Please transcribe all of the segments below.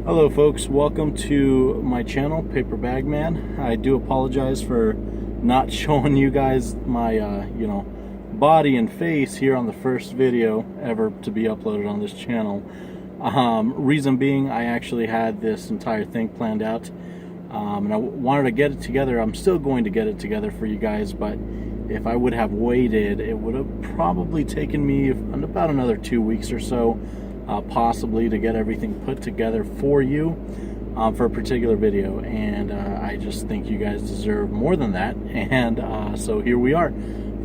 Hello folks, welcome to my channel, Paper Bag Man. I do apologize for not showing you guys my body and face here on the first video ever to be uploaded on this channel. Reason being, I actually had this entire thing planned out, and I wanted to get it together. I'm still going to get it together for you guys, but if I would have waited, it would have probably taken me about another 2 weeks or so, possibly, to get everything put together for you for a particular video. And I just think you guys deserve more than that. And so here we are.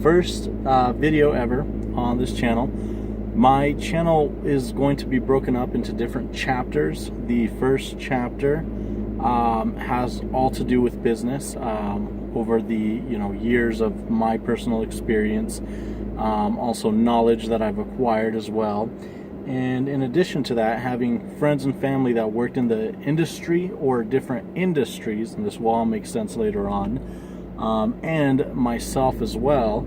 First video ever on this channel. My channel is going to be broken up into different chapters. The first chapter has all to do with business, over the years of my personal experience, also knowledge that I've acquired as well. And in addition to that, having friends and family that worked in the industry or different industries, and this will all make sense later on, and myself as well.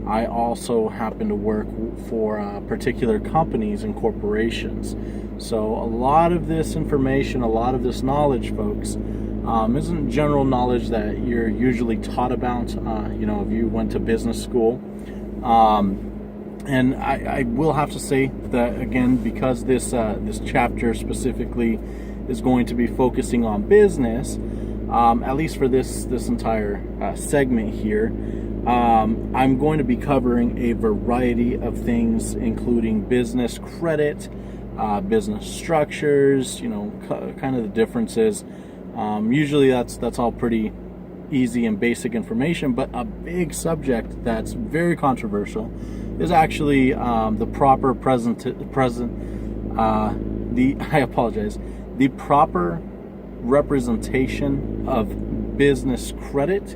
I also happen to work for particular companies and corporations. So a lot of this information, a lot of this knowledge, folks, isn't general knowledge that you're usually taught about, if you went to business school. And I will have to say that, again, because this chapter specifically is going to be focusing on business, at least for this entire segment here, I'm going to be covering a variety of things, including business credit, business structures, kind of the differences. Usually that's all pretty easy and basic information, but a big subject that's very controversial is actually the proper the proper representation of business credit,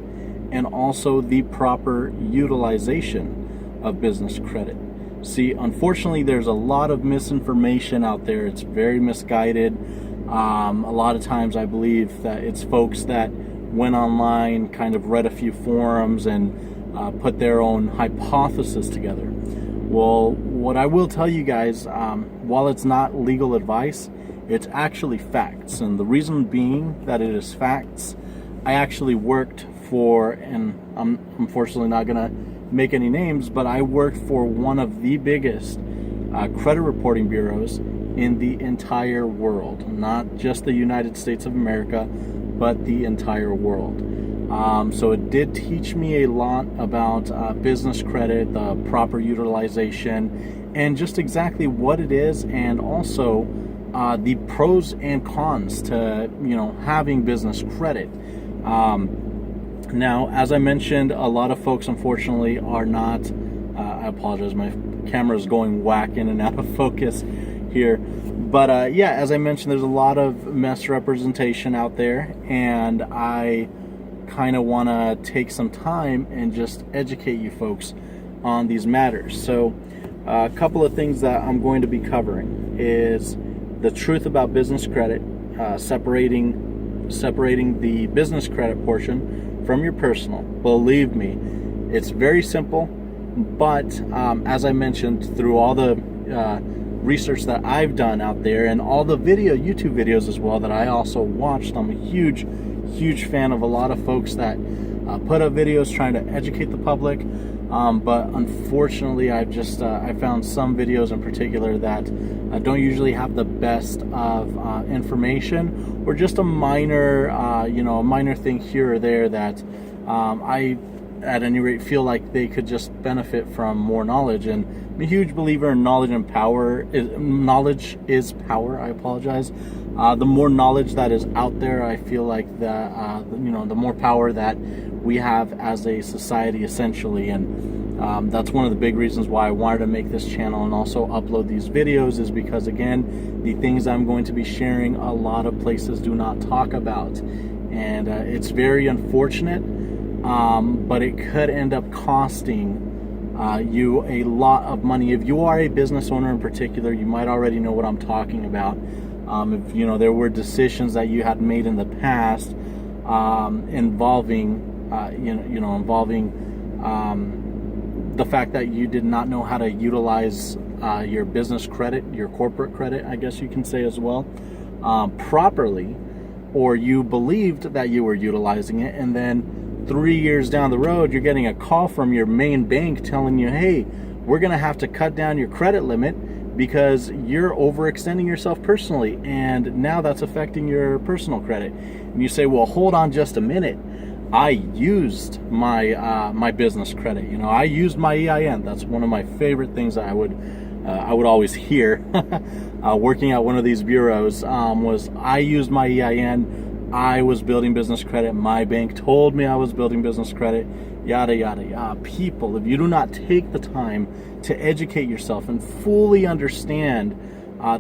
and also the proper utilization of business credit. See, unfortunately, there's a lot of misinformation out there. It's very misguided. A lot of times I believe that it's folks that went online, kind of read a few forums, and put their own hypothesis together. Well, what I will tell you guys, while it's not legal advice, it's actually facts. And the reason being that it is facts, I actually worked for, and I'm unfortunately not going to make any names, but I worked for one of the biggest credit reporting bureaus in the entire world. Not just the United States of America, but the entire world. So it did teach me a lot about business credit, the proper utilization, and just exactly what it is, and also the pros and cons to having business credit. Now, as I mentioned, a lot of folks unfortunately are not. I apologize, my camera is going whack in and out of focus here. But yeah, as I mentioned, there's a lot of misrepresentation out there, and I kind of want to take some time and just educate you folks on these matters. So a couple of things that I'm going to be covering is the truth about business credit, separating the business credit portion from your personal. Believe me, it's very simple, but as I mentioned, through all the research that I've done out there, and all the YouTube videos as well that I also watched, I'm a huge fan of a lot of folks that put up videos trying to educate the public, but unfortunately I found some videos in particular that don't usually have the best of information, or just a minor thing here or there that I at any rate feel like they could just benefit from more knowledge. And I'm a huge believer in knowledge and power. Knowledge is power. I apologize. The more knowledge that is out there, I feel like the more power that we have as a society, essentially. And that's one of the big reasons why I wanted to make this channel and also upload these videos, is because, again, the things I'm going to be sharing, a lot of places do not talk about. And it's very unfortunate, but it could end up costing you a lot of money. If you are a business owner in particular, you might already know what I'm talking about. If there were decisions that you had made in the past involving the fact that you did not know how to utilize your business credit, your corporate credit, I guess you can say as well, properly, or you believed that you were utilizing it, and then 3 years down the road, you're getting a call from your main bank telling you, hey, we're going to have to cut down your credit limit because you're overextending yourself personally, and now that's affecting your personal credit. And you say, well, hold on just a minute. I used my my business credit. I used my EIN. That's one of my favorite things that I would always hear working at one of these bureaus, was I used my EIN. I was building business credit. My bank told me I was building business credit. Yada, yada, yada. People, if you do not take the time to educate yourself and fully understand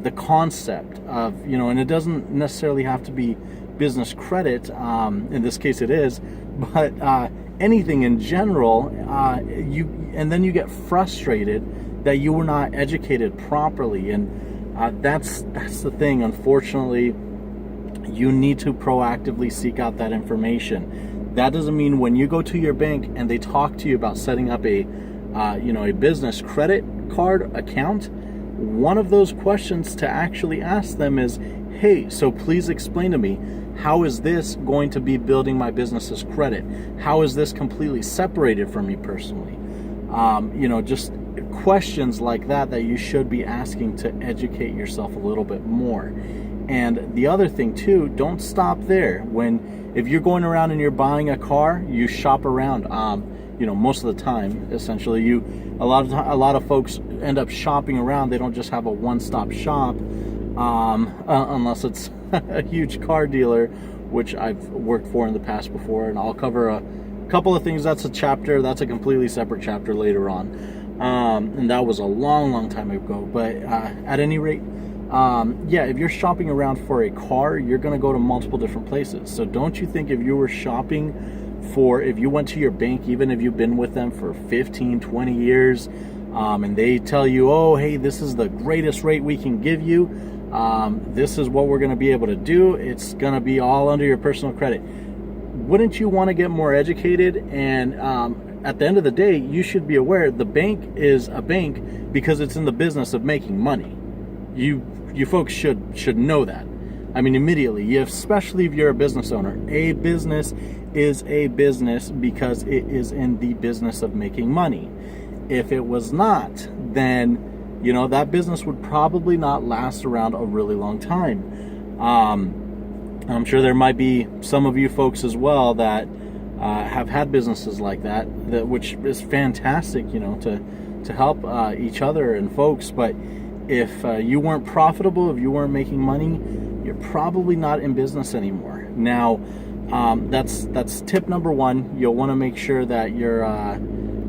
the concept of, and it doesn't necessarily have to be business credit, in this case it is, but anything in general, and then you get frustrated that you were not educated properly, and that's the thing. Unfortunately, you need to proactively seek out that information. That doesn't mean when you go to your bank and they talk to you about setting up a business credit card account, one of those questions to actually ask them is, hey, so please explain to me, how is this going to be building my business's credit? How is this completely separated from me personally? Just questions like that you should be asking to educate yourself a little bit more. And the other thing too, don't stop there. If you're going around and you're buying a car, you shop around. Most of the time, essentially, a lot of folks end up shopping around. They don't just have a one-stop shop, unless it's a huge car dealer, which I've worked for in the past before, and I'll cover a couple of things. That's a completely separate chapter later on, and that was a long time ago. But at any rate, if you're shopping around for a car, you're going to go to multiple different places. So don't you think if you were shopping if you went to your bank, even if you've been with them for 15, 20 years, and they tell you, oh, hey, this is the greatest rate we can give you, this is what we're going to be able to do, it's going to be all under your personal credit, wouldn't you want to get more educated? And at the end of the day, you should be aware the bank is a bank because it's in the business of making money. You folks should know that. I mean, immediately, especially if you're a business owner. A business is a business because it is in the business of making money. If it was not, then that business would probably not last around a really long time. I'm sure there might be some of you folks as well that have had businesses like that, which is fantastic, to help each other and folks. But if you weren't profitable, if you weren't making money, you're probably not in business anymore. Now, that's tip number one. You'll want to make sure that you're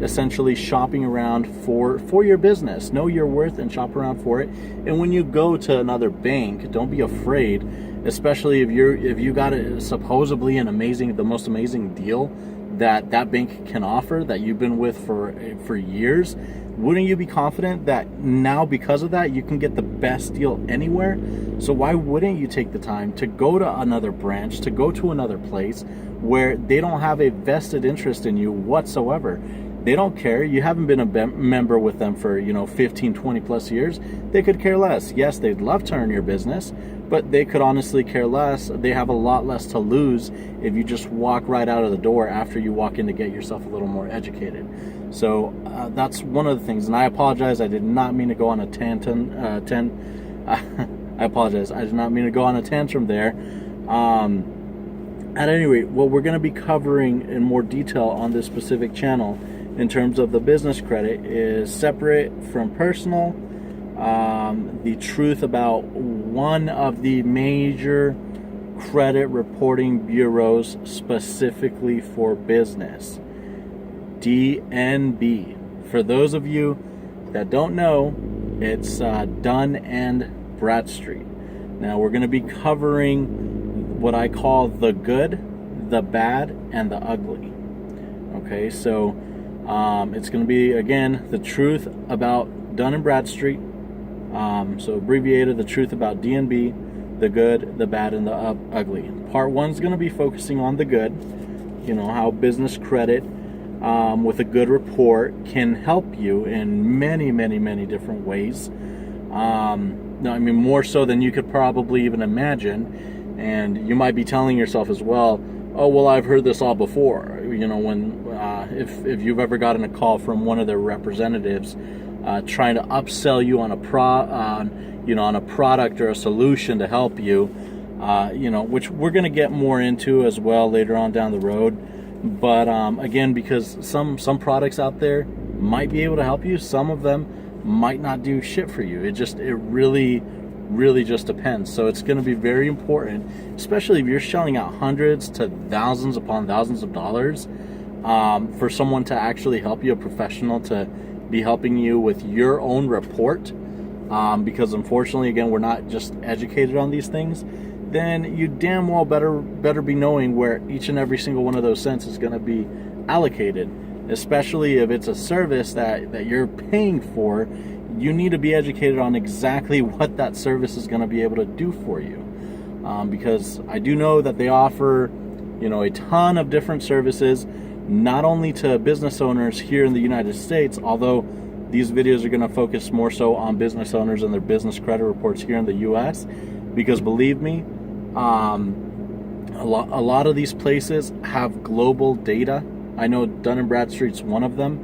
essentially shopping around for your business. Know your worth and shop around for it. And when you go to another bank, don't be afraid, especially if you got supposedly the most amazing deal that bank can offer that you've been with for years. Wouldn't you be confident that now, because of that, you can get the best deal anywhere? So why wouldn't you take the time to go to another branch, to go to another place where they don't have a vested interest in you whatsoever? They don't care. You haven't been a member with them for 15, 20 plus years. They could care less. Yes, they'd love to earn your business, but they could honestly care less. They have a lot less to lose if you just walk right out of the door after you walk in to get yourself a little more educated. So that's one of the things. And I apologize. I did not mean to go on a tangent. I apologize. I did not mean to go on a tantrum there. At any rate, what we're going to be covering in more detail on this specific channel in terms of the business credit is separate from personal, the truth about one of the major credit reporting bureaus specifically for business, DNB. For those of you that don't know, it's Dun and Bradstreet. Now we're going to be covering what I call the good, the bad, and the ugly. Okay, so it's going to be, again, the truth about Dun and Bradstreet. So abbreviated, the truth about DNB, the good, the bad, and the ugly. Part one is going to be focusing on the good. How business credit with a good report can help you in many, many, many different ways. I mean, more so than you could probably even imagine. And you might be telling yourself as well, oh, well, I've heard this all before. You know, when if you've ever gotten a call from one of their representatives trying to upsell you on a on a product or a solution to help you, which we're going to get more into as well later on down the road. But again, because some products out there might be able to help you, some of them might not do shit for you. It really just depends. So it's going to be very important, especially if you're shelling out hundreds to thousands upon thousands of dollars for someone to actually help you, a professional to be helping you with your own report, because unfortunately, again, we're not just educated on these things. Then you damn well better be knowing where each and every single one of those cents is going to be allocated, especially if it's a service that you're paying for. You need to be educated on exactly what that service is going to be able to do for you, because I do know that they offer, a ton of different services, not only to business owners here in the United States, although these videos are going to focus more so on business owners and their business credit reports here in the U.S., because believe me, a lot of these places have global data. I know Dun & Bradstreet's one of them.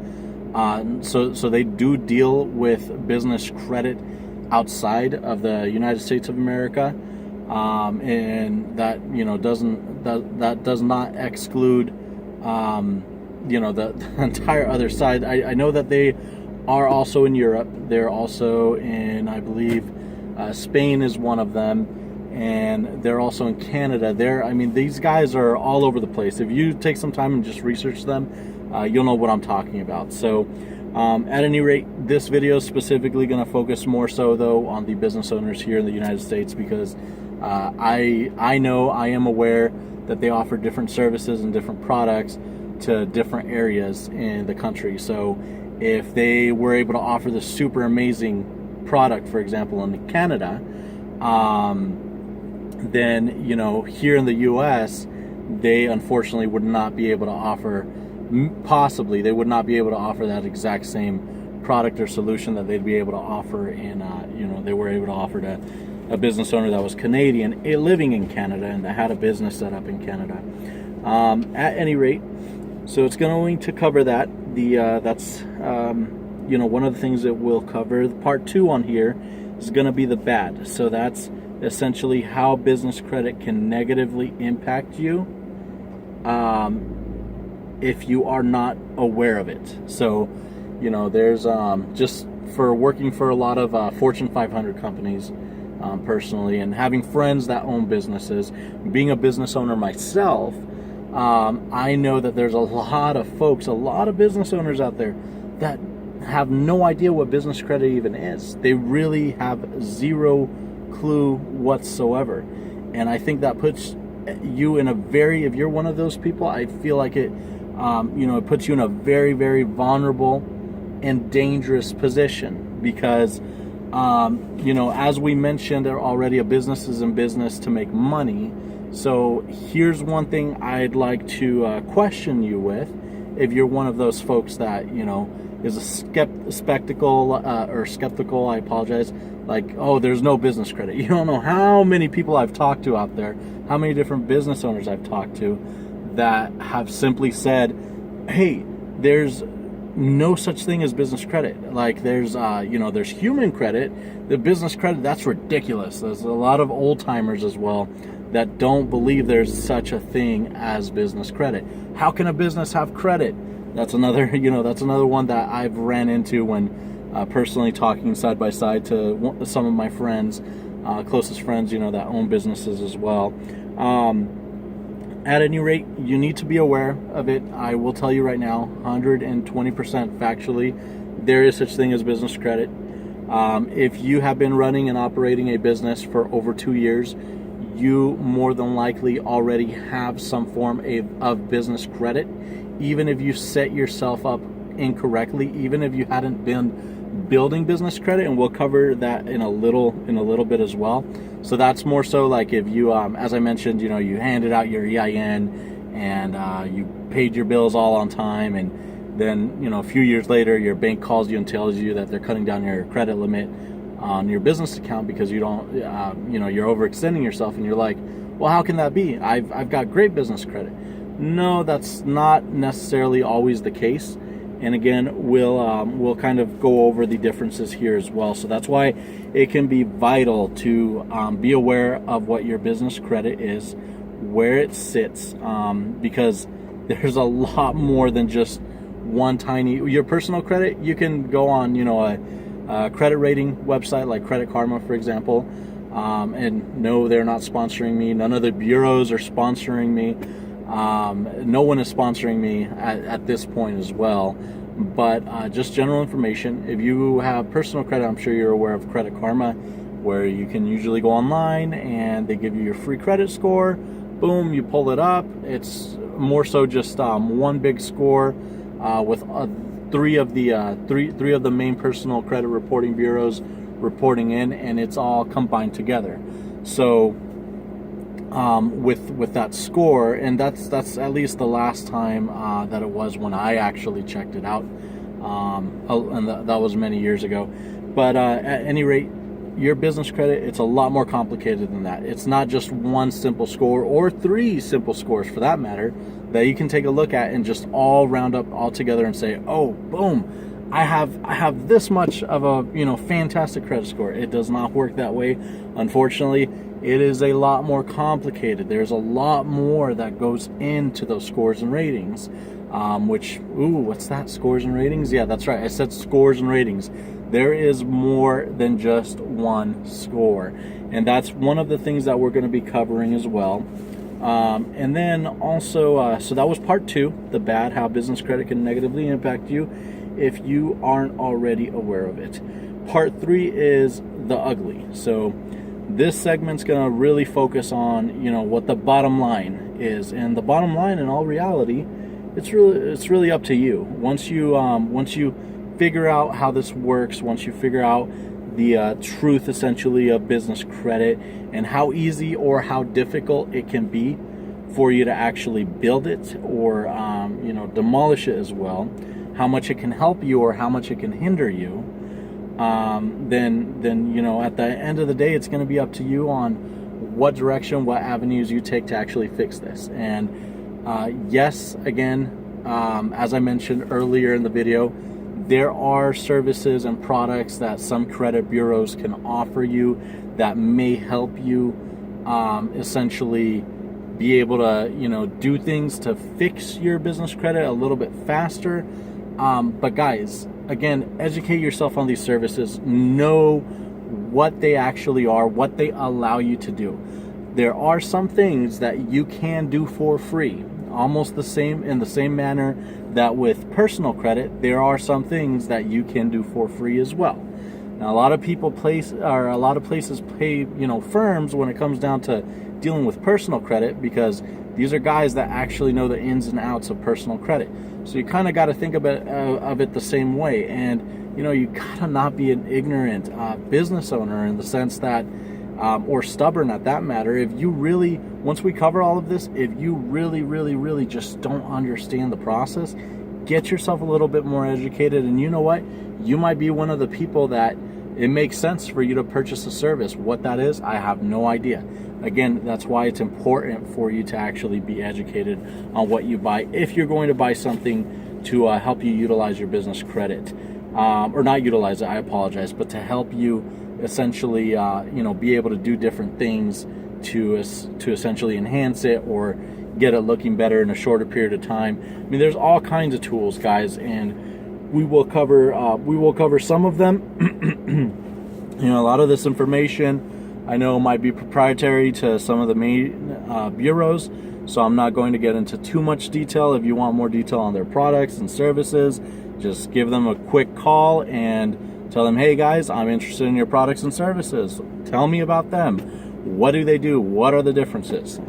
So they do deal with business credit outside of the United States of America, and that does not exclude the entire other side. I know that they are also in Europe. They're also in, I believe, Spain is one of them. And they're also in Canada. These guys are all over the place. If you take some time and just research them, you'll know what I'm talking about. So at any rate, this video is specifically going to focus more so though on the business owners here in the United States, because I am aware that they offer different services and different products to different areas in the country. So if they were able to offer this super amazing product, for example, in Canada, then here in the US, they unfortunately would not be able to offer, possibly they would not be able to offer that exact same product or solution that they'd be able to offer in they were able to offer to a business owner that was Canadian, living in Canada, and that had a business set up in Canada. At any rate, so it's going to cover that. That's one of the things that we'll cover. Part 2 on here is going to be the bad. So that's essentially how business credit can negatively impact you if you are not aware of it. So, there's just for working for a lot of Fortune 500 companies personally, and having friends that own businesses, being a business owner myself, I know that there's a lot of business owners out there that have no idea what business credit even is. They really have zero clue whatsoever, and I think that puts you in if you're one of those people, I feel like it it puts you in a very, very vulnerable and dangerous position, because as we mentioned already, a business is in business to make money. So here's one thing I'd like to question you with. If you're one of those folks that is skeptical, I apologize, like, oh, there's no business credit. You don't know how many people I've talked to out there, how many different business owners I've talked to that have simply said, hey, there's no such thing as business credit. Like, there's there's human credit. The business credit, that's ridiculous. There's a lot of old timers as well that don't believe there's such a thing as business credit. How can a business have credit? That's another one that I've ran into when personally talking side by side to some of my friends, closest friends, that own businesses as well. At any rate, you need to be aware of it. I will tell you right now, 120% factually, there is such thing as business credit. If you have been running and operating a business for over 2 years, you more than likely already have some form of business credit, even if you set yourself up incorrectly, even if you hadn't been building business credit, and we'll cover that in a little bit as well. So that's more so like if you, as I mentioned, you handed out your EIN and you paid your bills all on time, and then a few years later your bank calls you and tells you that they're cutting down your credit limit on your business account because you don't, you're overextending yourself, and you're like, well, how can that be? I've got great business credit. No, that's not necessarily always the case. And again, we'll kind of go over the differences here as well. So that's why it can be vital to be aware of what your business credit is, where it sits, because there's a lot more than just one tiny. Your personal credit, you can go on, a credit rating website like Credit Karma, for example. And no, they're not sponsoring me. None of the bureaus are sponsoring me. No one is sponsoring me at this point as well. But just general information. If you have personal credit, I'm sure you're aware of Credit Karma, where you can usually go online and they give you your free credit score. Boom, you pull it up. It's more so just one big score with three of the main personal credit reporting bureaus reporting in, and it's all combined together. So with that score, and that's at least the last time that it was when I actually checked it out, and that was many years ago. But at any rate, your business credit, it's a lot more complicated than that. It's not just one simple score or three simple scores for that matter that you can take a look at and just all round up all together and say, oh, boom, I have this much of a fantastic credit score. It does not work that way. Unfortunately, it is a lot more complicated. There's a lot more that goes into those scores and ratings. What's that? Scores and ratings? Yeah, that's right. I said scores and ratings. There is more than just one score. And that's one of the things that we're going to be covering as well. And then also, so that was part 2, the bad, how business credit can negatively impact you if you aren't already aware of it. Part 3 is the ugly. So this segment's going to really focus on, what the bottom line is. And the bottom line, in all reality, it's really up to you. Once you figure out how this works, once you figure out the truth essentially of business credit and how easy or how difficult it can be for you to actually build it or demolish it as well, how much it can help you or how much it can hinder you, then at the end of the day, it's going to be up to you on what direction, what avenues you take to actually fix this. And yes, again, as I mentioned earlier in the video, there are services and products that some credit bureaus can offer you that may help you essentially be able to do things to fix your business credit a little bit faster. But guys, again, educate yourself on these services. Know what they actually are, what they allow you to do. There are some things that you can do for free, almost the same in the same manner that with personal credit, there are some things that you can do for free as well. Now, a lot of places pay, firms when it comes down to dealing with personal credit, because these are guys that actually know the ins and outs of personal credit. So you kind of got to think of it the same way. And, you got to not be an ignorant business owner in the sense that, or stubborn at that matter. If you really, once we cover all of this, if you really, really, really just don't understand the process, get yourself a little bit more educated. And you know what? You might be one of the people that it makes sense for you to purchase a service. What that is, I have no idea. Again, that's why it's important for you to actually be educated on what you buy if you're going to buy something to help you utilize your business credit. Or not utilize it, I apologize, but to help you essentially, be able to do different things to essentially enhance it or get it looking better in a shorter period of time. I mean, there's all kinds of tools, guys, and we will cover some of them. A lot of this information I know might be proprietary to some of the main bureaus, so I'm not going to get into too much detail. If you want more detail on their products and services, just give them a quick call and tell them, hey guys, I'm interested in your products and services. Tell me about them. What do they do? What are the differences?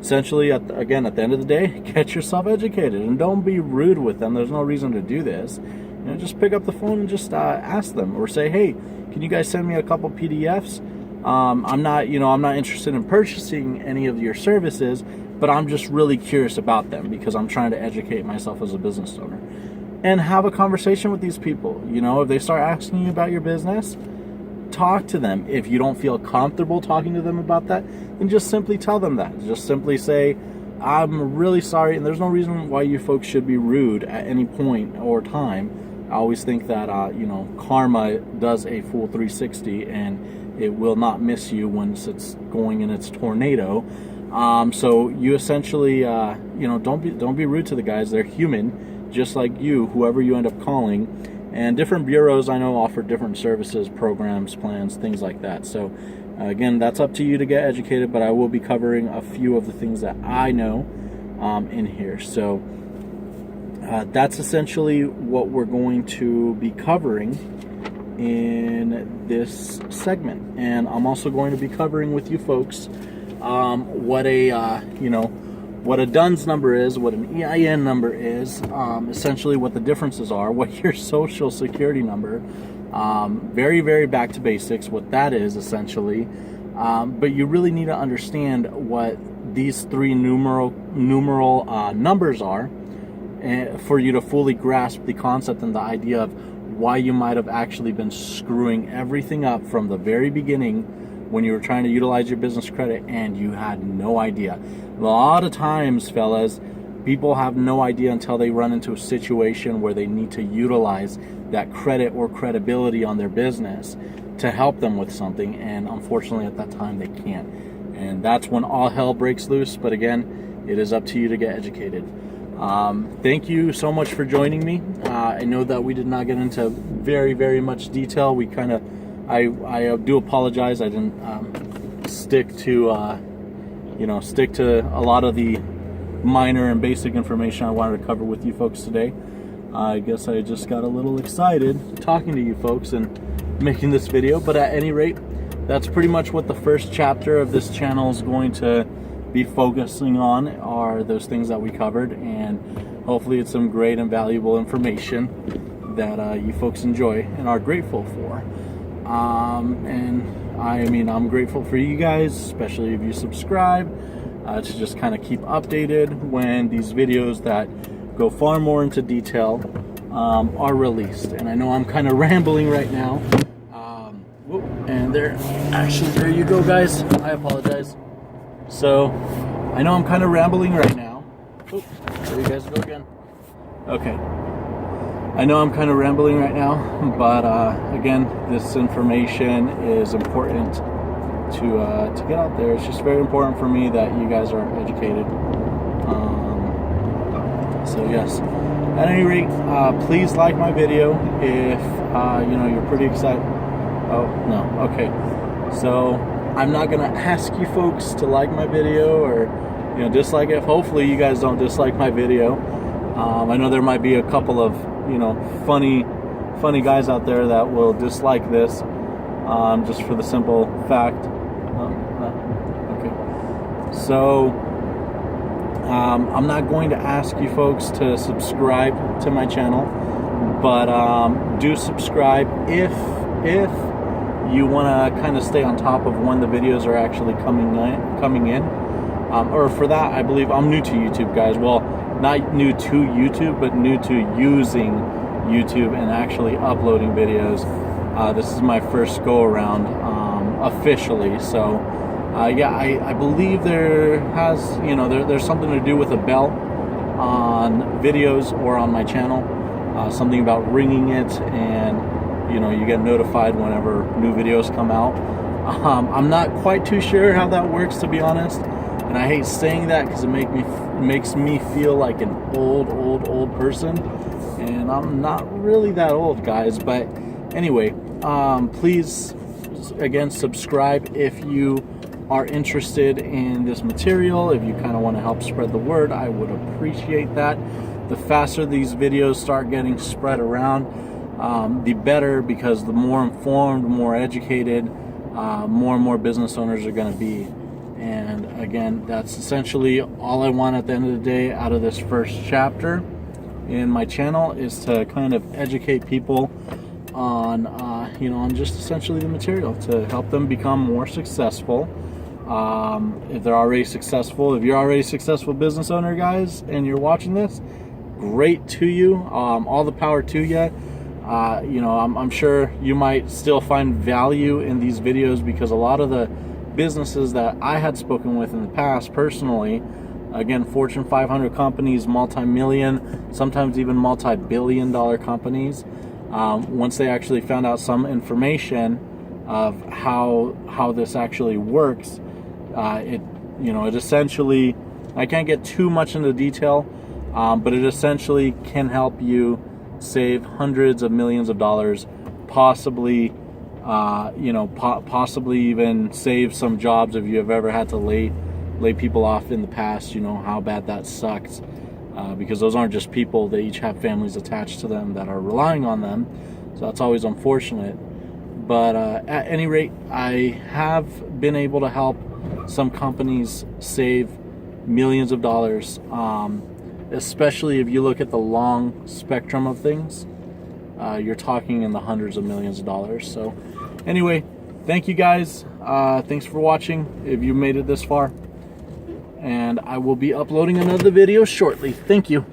Essentially, at the end of the day, get yourself educated and don't be rude with them. There's no reason to do this. Just pick up the phone and just ask them, or say, hey, can you guys send me a couple PDFs? I'm not interested in purchasing any of your services, but I'm just really curious about them because I'm trying to educate myself as a business owner. And have a conversation with these people. If they start asking you about your business, talk to them. If you don't feel comfortable talking to them about that, then just simply tell them that. Just simply say, I'm really sorry, and there's no reason why you folks should be rude at any point or time. I always think that, karma does a full 360, and it will not miss you once it's going in its tornado. So you essentially, don't be rude to the guys. They're human, just like you, whoever you end up calling. And different bureaus, I know, offer different services, programs, plans, things like that. So again, that's up to you to get educated, but I will be covering a few of the things that I know in here. So that's essentially what we're going to be covering in this segment. And I'm also going to be covering with you folks what a DUNS number is, what an EIN number is, essentially what the differences are, what your social security number, very, very back to basics, what that is essentially. But you really need to understand what these three numeral numbers are for you to fully grasp the concept and the idea of why you might have actually been screwing everything up from the very beginning when you were trying to utilize your business credit and you had no idea. A lot of times, fellas, people have no idea until they run into a situation where they need to utilize that credit or credibility on their business to help them with something, and unfortunately at that time they can't. And that's when all hell breaks loose. But again, it is up to you to get educated. Thank you so much for joining me. I know that we did not get into very, very much detail. We kind of, I do apologize. I didn't stick to a lot of the minor and basic information I wanted to cover with you folks today. I guess I just got a little excited talking to you folks and making this video. But at any rate, that's pretty much what the first chapter of this channel is going to be focusing on, are those things that we covered, and hopefully it's some great and valuable information that you folks enjoy and are grateful for. And I'm grateful for you guys, especially if you subscribe, to just kind of keep updated when these videos that go far more into detail are released. And I know I'm kind of rambling right now. And there you go, guys. I apologize. So I know I'm kind of rambling right now. There you guys go again. Okay. I know I'm kind of rambling right now, but again, this information is important to get out there. It's just very important for me that you guys are educated. So yes, at any rate, please like my video if you're pretty excited. Oh no, okay. So I'm not gonna ask you folks to like my video or dislike it. Hopefully you guys don't dislike my video. I know there might be a couple of funny guys out there that will dislike this, just for the simple fact. Okay. So I'm not going to ask you folks to subscribe to my channel, but do subscribe if you want to kind of stay on top of when the videos are actually coming in. Or for that, I believe I'm new to YouTube, guys. Well, not new to YouTube, but new to using YouTube and actually uploading videos. This is my first go around officially. So I believe there has there's something to do with a bell on videos or on my channel, something about ringing it, and you get notified whenever new videos come out. I'm not quite too sure how that works, to be honest, and I hate saying that because it makes me feel like an old person, and I'm not really that old, guys. But anyway, please again subscribe if you are interested in this material. If you kind of want to help spread the word, I would appreciate that. The faster these videos start getting spread around, the better, because the more informed, more educated, more and more business owners are going to be. And again, that's essentially all I want at the end of the day out of this first chapter in my channel, is to kind of educate people on on just essentially the material to help them become more successful. If they're already successful, if you're already a successful business owner, guys, and you're watching this, great to you. All the power to you. You know, I'm sure you might still find value in these videos, because a lot of the businesses that I had spoken with in the past personally, again, Fortune 500 companies, multi-million, sometimes even multi-billion dollar companies, once they actually found out some information of how this actually works, it essentially, I can't get too much into detail, but it essentially can help you save hundreds of millions of dollars, possibly possibly even save some jobs if you have ever had to lay people off in the past. You know how bad that sucks, because those aren't just people, they each have families attached to them that are relying on them, so that's always unfortunate. But at any rate, I have been able to help some companies save millions of dollars, especially if you look at the long spectrum of things. You're talking in the hundreds of millions of dollars. So anyway, thank you guys. Thanks for watching if you made it this far, and I will be uploading another video shortly. Thank you.